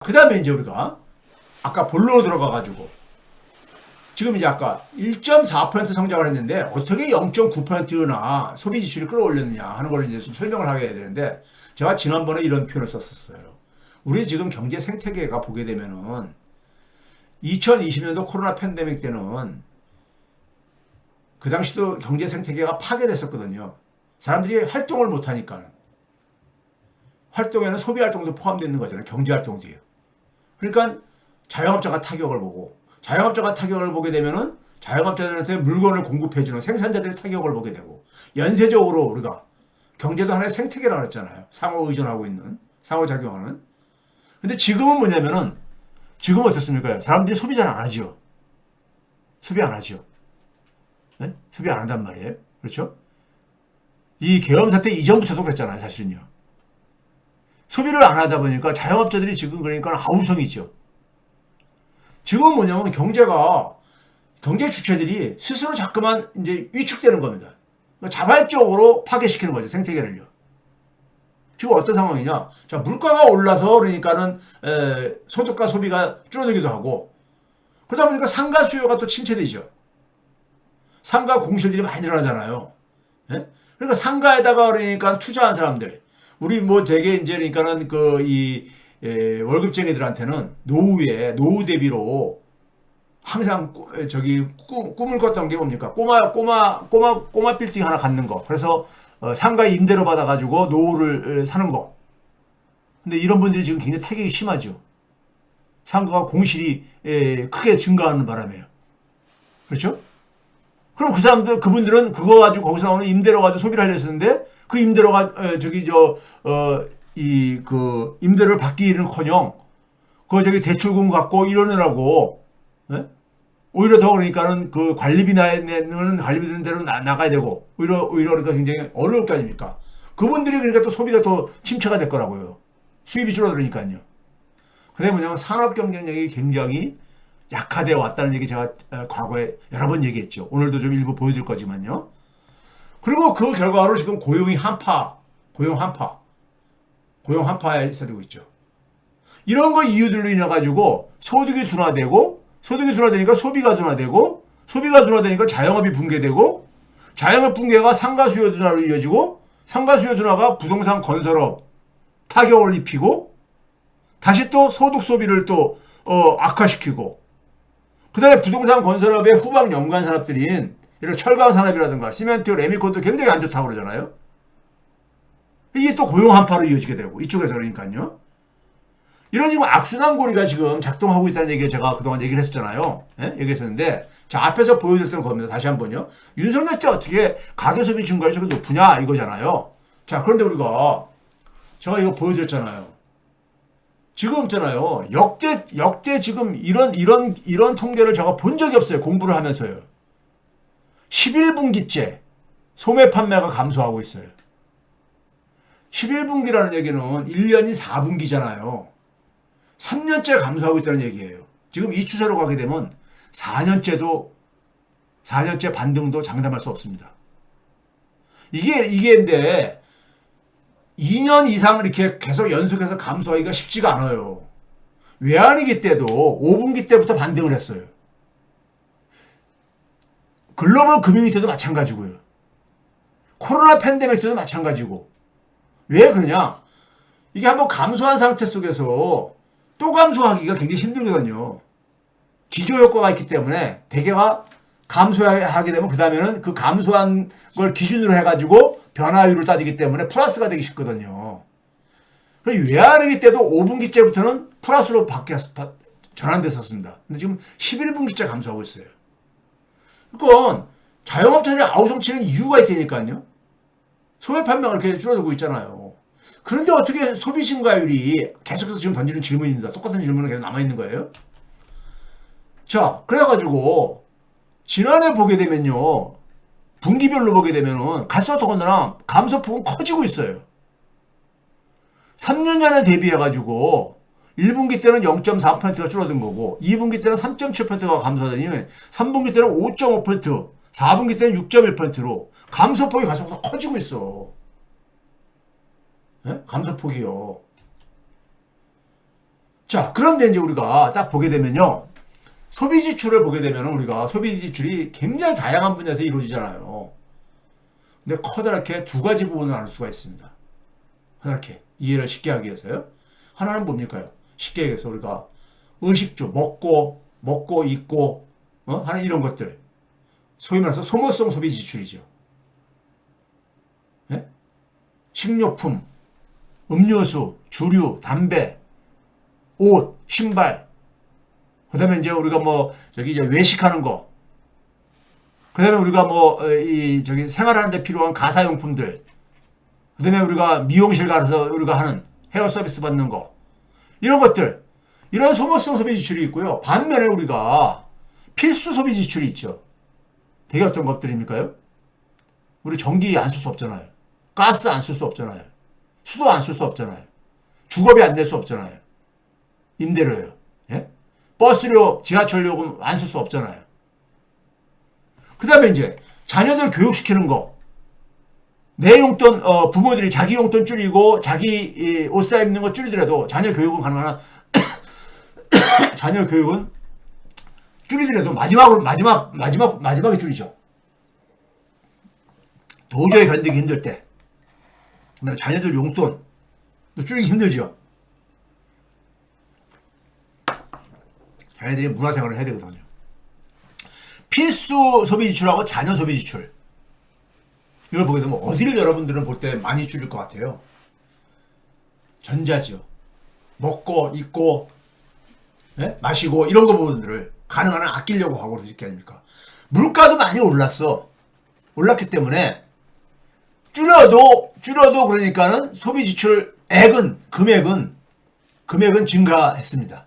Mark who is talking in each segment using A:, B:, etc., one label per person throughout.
A: 그 다음에 이제 우리가 아까 본론으로 들어가가지고 지금 이제 아까 1.4% 성장을 했는데 어떻게 0.9%나 소비 지출이 끌어올렸느냐 하는 걸 이제 좀 설명을 하게 해야 되는데 제가 지난번에 이런 표현을 썼었어요. 우리 지금 경제 생태계가 보게 되면은 2020년도 코로나 팬데믹 때는 그 당시도 경제 생태계가 파괴됐었거든요. 사람들이 활동을 못하니까. 활동에는 소비 활동도 포함되어 있는 거잖아요. 경제 활동도요. 그러니까 자영업자가 타격을 보고 자영업자가 타격을 보게 되면은 자영업자들한테 물건을 공급해주는 생산자들이 타격을 보게 되고 연쇄적으로 우리가 경제도 하나의 생태계라고 했잖아요. 상호 의존하고 있는 상호작용하는. 근데 지금은 뭐냐면은 지금은 어떻습니까? 사람들이 소비 잘 안 하죠. 소비 안 하죠. 네? 소비 안 한단 말이에요. 그렇죠? 이 계엄 사태 이전부터도 그랬잖아요. 사실은요. 소비를 안 하다 보니까 자영업자들이 지금 그러니까 아우성이죠. 지금 뭐냐면 경제 주체들이 스스로 자꾸만 이제 위축되는 겁니다. 자발적으로 파괴시키는 거죠. 생태계를요. 지금 어떤 상황이냐. 자, 물가가 올라서 그러니까는 소득과 소비가 줄어들기도 하고 그러다 보니까 상가 수요가 또 침체되죠. 상가 공실들이 많이 늘어나잖아요. 예? 그러니까 상가에다가 그러니까 투자한 사람들 우리 뭐 되게 이제 그러니까는 월급쟁이들한테는 노후 대비로 항상 꿈을 꿨던 게 뭡니까? 꼬마 빌딩 하나 갖는 거. 그래서 상가 임대로 받아가지고 노후를 사는 거. 근데 이런 분들이 지금 굉장히 타격이 심하죠. 상가가 공실이 크게 증가하는 바람에요. 그렇죠? 그럼 그분들은 그거 가지고 거기서 나오는 임대료 가지고 소비를 하려 했었는데 그 임대료가 임대료를 받기는커녕 대출금 갖고 이러느라고 예? 오히려 더 그러니까는 그 관리비는 관리비는 대로 나가야 되고 오히려 그러니까 굉장히 어려울 거 아닙니까? 그분들이 그러니까 또 소비가 더 침체가 될 거라고요. 수입이 줄어들으니까요. 그게 뭐냐면 산업 경쟁력이 굉장히 약화되어 왔다는 얘기 제가 과거에 여러 번 얘기했죠. 오늘도 좀 일부 보여드릴 거지만요. 그리고 그 결과로 지금 고용 한파에 쓰고 있죠. 이런 거 이유들로 인해 가지고 소득이 둔화되니까 소비가 둔화되니까 자영업이 붕괴되고 자영업 붕괴가 상가 수요 둔화로 이어지고 상가 수요 둔화가 부동산 건설업 타격을 입히고 다시 또 소득 소비를 또 악화시키고 그 다음에 부동산 건설업의 후방 연관 산업들인 이런 철강 산업이라든가 시멘트, 레미콘도 굉장히 안 좋다고 그러잖아요. 이게 또 고용 한파로 이어지게 되고 이쪽에서 그러니까요. 이런 지금 악순환 고리가 지금 작동하고 있다는 얘기를 제가 그동안 얘기를 했었잖아요. 예? 얘기했었는데 자 앞에서 보여드렸던 겁니다. 다시 한번요. 윤석열 때 어떻게 가계소비 증가율이 저렇게 높으냐 이거잖아요. 자 그런데 우리가 제가 이거 보여드렸잖아요. 지금 있잖아요. 역대 지금 이런 통계를 제가 본 적이 없어요. 공부를 하면서요. 11분기째 소매 판매가 감소하고 있어요. 11분기라는 얘기는 1년이 4분기잖아요. 3년째 감소하고 있다는 얘기예요. 지금 이 추세로 가게 되면 4년째 반등도 장담할 수 없습니다. 이게인데 2년 이상 이렇게 계속 연속해서 감소하기가 쉽지가 않아요. 외환위기 때도 5분기 때부터 반등을 했어요. 글로벌 금융위기 때도 마찬가지고요. 코로나 팬데믹 때도 마찬가지고. 왜 그러냐? 이게 한번 감소한 상태 속에서 또 감소하기가 굉장히 힘들거든요. 기저효과가 있기 때문에 대개가 감소하게 되면 그 다음에는 그 감소한 걸 기준으로 해가지고 변화율을 따지기 때문에 플러스가 되기 쉽거든요. 외환위기 때도 5분기째부터는 플러스로 전환됐었습니다. 근데 지금 11분기째 감소하고 있어요. 그러니까 자영업자들이 아우성치는 이유가 있다니까요. 소매 판매가 이렇게 줄어들고 있잖아요. 그런데 어떻게 소비 증가율이 계속해서 지금 던지는 질문입니다. 똑같은 질문은 계속 남아있는 거예요. 자, 그래가지고 지난해 보게 되면요. 분기별로 보게 되면은 갈수록 더군다나 감소폭은 커지고 있어요. 3년 전에 대비해가지고 1분기 때는 0.4%가 줄어든 거고 2분기 때는 3.7%가 감소하더니 3분기 때는 5.5%, 4분기 때는 6.1%로 감소폭이 갈수록 더 커지고 있어. 네? 감소폭이요. 자, 그런데 이제 우리가 딱 보게 되면요. 소비 지출을 보게 되면 우리가 소비 지출이 굉장히 다양한 분야에서 이루어지잖아요. 근데 커다랗게 두 가지 부분을 나눌 수가 있습니다. 커다랗게 이해를 쉽게 하기 위해서요. 하나는 뭡니까요? 쉽게 얘기해서 우리가 의식주, 먹고 입고 하는 이런 것들. 소위 말해서 소모성 소비 지출이죠. 예? 식료품, 음료수, 주류, 담배, 옷, 신발. 그 다음에 이제 우리가 이제 외식하는 거. 그 다음에 우리가 생활하는데 필요한 가사용품들. 그 다음에 우리가 미용실 가서 우리가 하는 헤어 서비스 받는 거. 이런 것들. 이런 소모성 소비 지출이 있고요. 반면에 우리가 필수 소비 지출이 있죠. 되게 어떤 것들입니까요? 우리 전기 안 쓸 수 없잖아요. 가스 안 쓸 수 없잖아요. 수도 안 쓸 수 없잖아요. 주거비 안 낼 수 없잖아요. 임대료요. 예? 버스료, 지하철 요금 안 쓸 수 없잖아요. 그 다음에 이제 자녀들 교육시키는 거. 내 용돈, 부모들이 자기 용돈 줄이고 자기 옷 사 입는 거 줄이더라도 자녀 교육은 가능하나 자녀 교육은 줄이더라도 마지막에 줄이죠. 도저히 견디기 힘들 때. 자녀들 용돈 줄이기 힘들죠. 자녀들이 문화생활을 해야 되거든요. 필수 소비 지출하고 자녀 소비 지출. 이걸 보게 되면 어디를 여러분들은 볼 때 많이 줄일 것 같아요? 전자지요. 먹고 입고 마시고 이런 거 부분들을 가능한 한 아끼려고 하고 그러지 아닙니까? 물가도 많이 올랐어. 올랐기 때문에 줄여도 그러니까는 소비 지출 금액은 증가했습니다.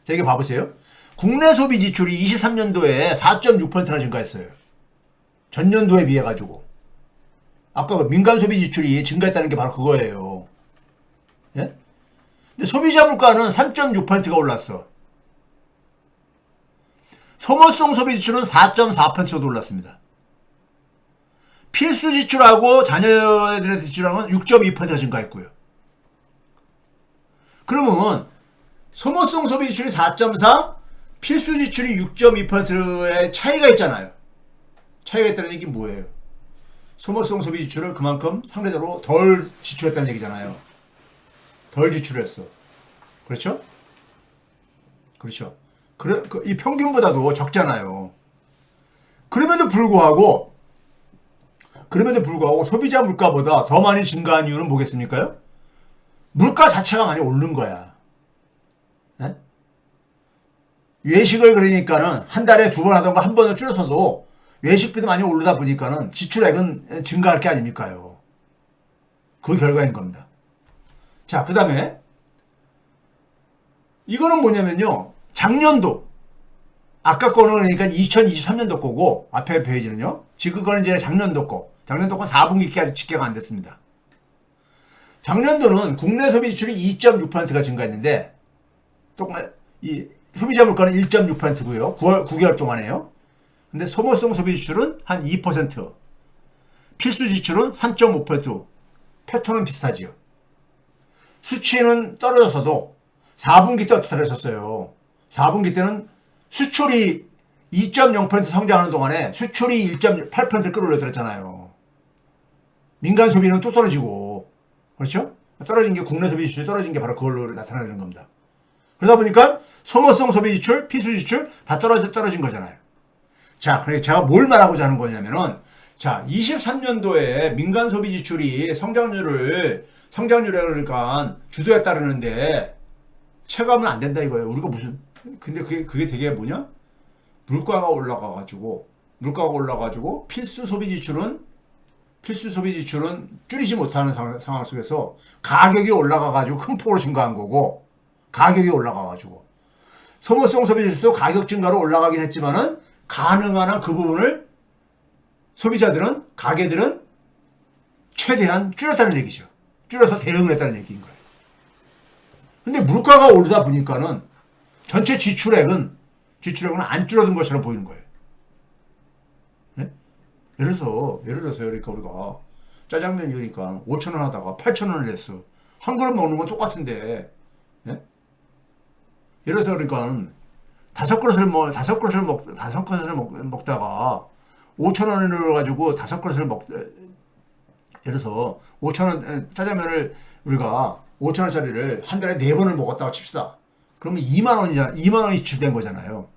A: 자, 이게 봐보세요. 국내 소비 지출이 23년도에 4.6%나 증가했어요. 전년도에 비해 가지고. 아까 그 민간 소비 지출이 증가했다는 게 바로 그거예요. 예? 근데 소비자 물가는 3.6%가 올랐어. 소모성 소비 지출은 4.4%도 올랐습니다. 필수 지출하고 자녀들한테 지출하는 건 6.2%가 증가했고요. 그러면 소모성 소비 지출이 4.4, 필수 지출이 6.2%의 차이가 있잖아요. 차이가 있다는 얘기는 뭐예요? 소모성 소비 지출을 그만큼 상대적으로 덜 지출했다는 얘기잖아요. 덜 지출했어. 그렇죠? 그렇죠. 이 평균보다도 적잖아요. 그럼에도 불구하고 소비자 물가보다 더 많이 증가한 이유는 뭐겠습니까? 물가 자체가 많이 오른 거야. 네? 외식을 그러니까는 한 달에 2번 하던 거 한 번을 줄여서도 외식비도 많이 오르다 보니까는 지출액은 증가할 게 아닙니까요. 그 결과인 겁니다. 자, 그 다음에 이거는 뭐냐면요. 작년도 아까 거는 그러니까 2023년도 거고 앞에 페이지는요. 지금 거는 이제 작년도 거. 작년도 거 4분기까지 집계가 안 됐습니다. 작년도는 국내 소비 지출이 2.6%가 증가했는데 이 소비자 물가는 1.6%고요. 9개월 동안에요. 근데 소모성 소비 지출은 한 2%, 필수 지출은 3.5%, 패턴은 비슷하지요. 수치는 떨어져서도 4분기 때 어떻게 했었어요? 4분기 때는 수출이 2.0% 성장하는 동안에 수출이 1.8% 끌어올려들었잖아요. 민간 소비는 또 떨어지고, 그렇죠? 떨어진 게 국내 소비 지출이 떨어진 게 바로 그걸로 나타나는 겁니다. 그러다 보니까 소모성 소비 지출, 필수 지출 다 떨어진 거잖아요. 자, 그래서 제가 뭘 말하고자 하는 거냐면은, 자, 23년도에 민간 소비 지출이 성장률에 그러니까 주도에 따르는데 체감은 안 된다 이거예요. 우리가 근데 그게 되게 뭐냐? 물가가 올라가가지고 필수 소비 지출은 줄이지 못하는 상황 속에서 가격이 올라가가지고 큰 폭으로 증가한 거고, 가격이 올라가가지고 소모성 소비 지출도 가격 증가로 올라가긴 했지만은 가능한 한 그 부분을 가게들은 최대한 줄였다는 얘기죠. 줄여서 대응을 했다는 얘기인 거예요. 근데 물가가 오르다 보니까는 전체 지출액은 안 줄어든 것처럼 보이는 거예요. 네? 예를 들어서 그러니까 우리가 짜장면 이러니까 5,000원 하다가 8,000원을 냈어. 한 그릇 먹는 건 똑같은데, 네? 예를 들어서 그러니까 다섯 그릇을 먹다가 5천 원을 가지고 다섯 그릇을 예를 들어서 5천 원 짜장면을 우리가 5천 원짜리를 한 달에 4번을 먹었다고 칩시다. 그러면 2만 원이잖아. 2만 원이 지출된 거잖아요.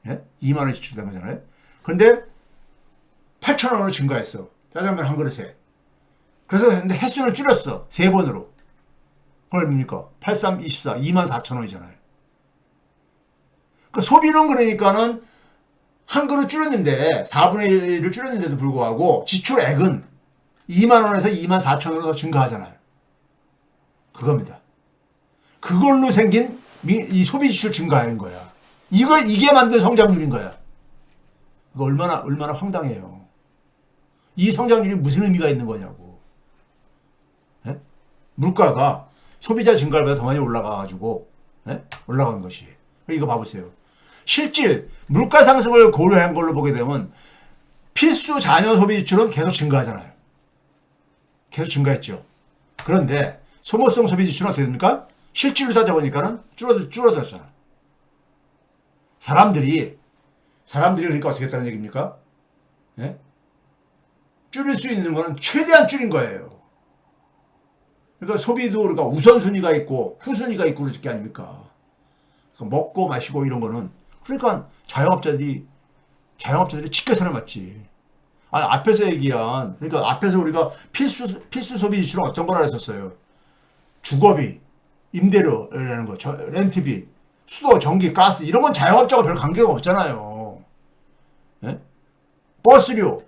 A: 예? 2만 원이 지출된 거잖아요. 그런데 8천 원으로 증가했어. 짜장면 한 그릇에. 그래서 근데 횟수를 줄였어. 3번으로. 그럼 뭡니까? 83, 24, 2만 4천 원이잖아요. 그 소비는 그러니까는 한 그릇 줄였는데 4분의 1을 줄였는데도 불구하고 지출액은 2만 원에서 2만 4천 원으로 더 증가하잖아요. 그겁니다. 그걸로 생긴 이 소비 지출 증가인 거야. 이게 만든 성장률인 거야. 이거 얼마나 황당해요. 이 성장률이 무슨 의미가 있는 거냐고. 예? 물가가 소비자 증가율보다 더 많이 올라가가지고 예? 올라간 것이. 이거 봐보세요. 실질 물가 상승을 고려한 걸로 보게 되면 필수 자녀 소비 지출은 계속 증가하잖아요. 계속 증가했죠. 그런데 소모성 소비 지출은 어떻게 됩니까? 실질로 따져보니까는 줄어들었잖아. 사람들이 그러니까 어떻게 했다는 얘기입니까? 예? 줄일 수 있는 거는 최대한 줄인 거예요. 그러니까 소비도 우리가 우선순위가 있고 후순위가 있고 그럴 게 아닙니까? 그러니까 먹고 마시고 이런 거는 그러니까 자영업자들이 직격탄을 맞지. 앞에서 얘기한 그러니까 앞에서 우리가 필수 소비 지출은 어떤 거라 했었어요. 주거비, 임대료라는 거, 렌트비, 수도, 전기, 가스 이런 건 자영업자가 별 관계가 없잖아요. 예? 버스료,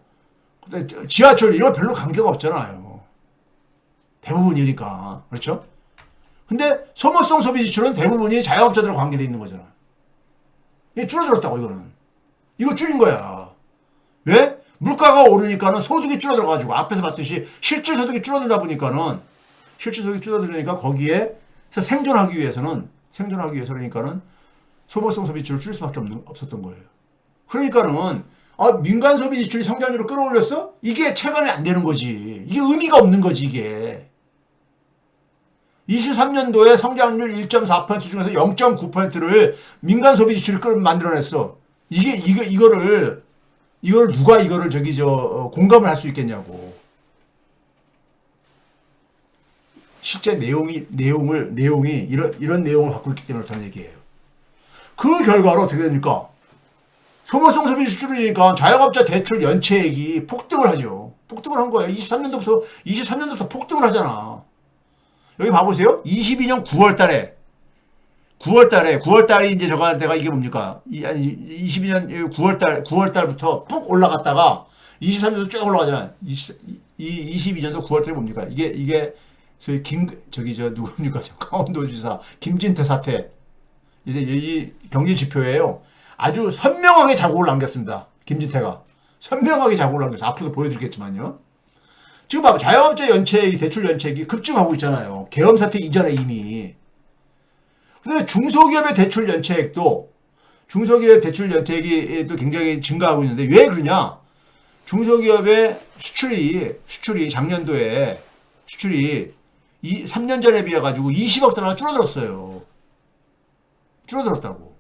A: 지하철 이런 거 별로 관계가 없잖아요. 대부분이니까. 그렇죠? 근데 소모성 소비 지출은 대부분이 자영업자들과 관계되어 있는 거잖아. 이게 줄어들었다고 이거는. 이거 줄인 거야. 왜? 물가가 오르니까는 소득이 줄어들어가지고 앞에서 봤듯이 실질 소득이 줄어들다 보니까는 실질 소득이 줄어들으니까 거기에 생존하기 위해서는 그러니까는 소모성 소비 지출을 줄일 수밖에 없었던 거예요. 그러니까는 민간 소비 지출이 성장률을 끌어올렸어? 이게 체감이 안 되는 거지. 이게 의미가 없는 거지 이게. 23년도에 성장률 1.4% 중에서 0.9%를 민간 소비 지출이 만들어냈어. 이거를 누가 공감을 할 수 있겠냐고. 실제 내용이 이런 내용을 갖고 있기 때문에 그렇다는 얘기예요. 그 결과로 어떻게 됩니까? 소모성 소비 지출이니까 자영업자 대출 연체액이 폭등을 하죠. 폭등을 한 거예요. 23년도부터 폭등을 하잖아. 여기 봐보세요. 22년 9월달에 이제 내가 이게 뭡니까? 22년 9월달부터 푹 올라갔다가 23년도 쭉 올라가잖아. 22년도 9월달에 뭡니까? 이게 소위 누굽니까? 강원도지사 김진태 사태. 이제 이 경제 지표예요. 아주 선명하게 자국을 남겼습니다. 김진태가. 선명하게 자국을 남겼어요. 앞으로도 보여드리겠지만요. 지금 봐봐. 자영업자 대출 연체액이 급증하고 있잖아요. 계엄 사태 이전에 이미. 근데 중소기업의 대출 연체액이 또 굉장히 증가하고 있는데 왜 그러냐? 중소기업의 수출이 작년도에 수출이 3년 전에 비해 가지고 20억 달러가 줄어들었어요. 줄어들었다고.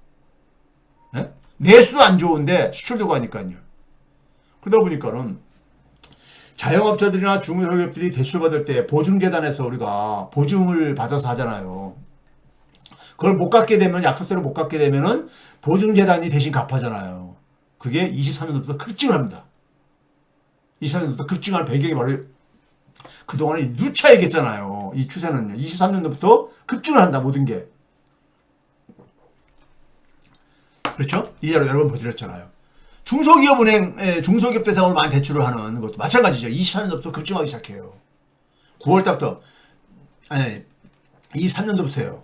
A: 네? 내수도 안 좋은데 수출도 가니까요. 그러다 보니까는 자영업자들이나 중소기업들이 대출 받을 때 보증재단에서 우리가 보증을 받아서 하잖아요. 그걸 못 갚게 되면 약속대로 못 갚게 되면은 보증재단이 대신 갚아잖아요. 그게 23년도부터 급증을 합니다. 23년도부터 급증할 배경이 바로 그동안에 누차 얘기했잖아요. 이 추세는요. 23년도부터 급증을 한다 모든 게. 그렇죠? 이자로 여러 번 보여드렸잖아요. 중소기업 대상으로 많이 대출을 하는 것도 마찬가지죠. 23년도부터 급증하기 시작해요. 9월달부터 23년도부터요.